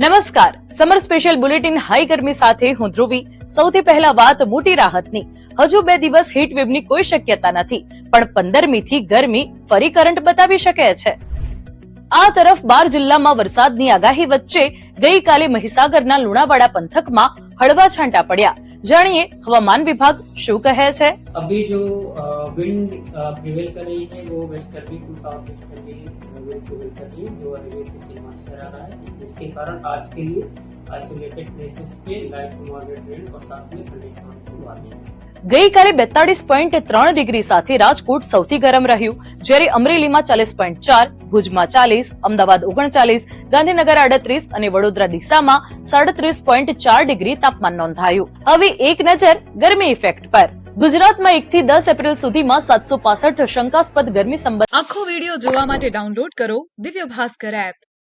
નમસ્કાર, summer special bulletin high ગરમી સાથે હું ધ્રુવી. સૌથી પહેલા વાત મોટી રાહતની. હજુ 2 દિવસ હીટ વેવની કોઈ શક્યતા નથી, પણ 15મી થી ગરમી ફરી કરંટ બતાવી શકે છે. આ તરફ 12 જિલ્લામાં વરસાદની આગાહી વચ્ચે ગઈકાલે મહીસાગરના લુણાવાડા પંથકમાં હળવા છાંટા પડ્યા. જાણીએ હવામાન વિભાગ શું કહે છે. अभी जो विंड प्रिवेल कर रही है वो westerly to south westerly wind prevail कर रही है जो हाईवे से सीमांचल आ रहा है, जिसके कारण आज के लिए आइसोलेटेड प्लेसेस पे लाइट टू मॉडरेट रेन और साथ में थंडरस्टॉर्म की वार्निंग है. ગઈકાલે 42.3 ડિગ્રી સાથે રાજકોટ સૌથી ગરમ રહ્યું, જ્યારે અમરેલીમાં 40.4, ભુજમાં 40, અમદાવાદ 39, ગાંધીનગર 38 અને વડોદરા ડીસામાં 37.4 ડિગ્રી તાપમાન નોંધાયું. હવે એક નજર ગરમી ઇફેક્ટ પર. ગુજરાતમાં 1 થી 10 એપ્રિલ સુધીમાં 765 શંકાસ્પદ ગરમી સંબંધિત આખો વિડિયો જોવા માટે ડાઉનલોડ કરો દિવ્ય ભાસ્કર એપ.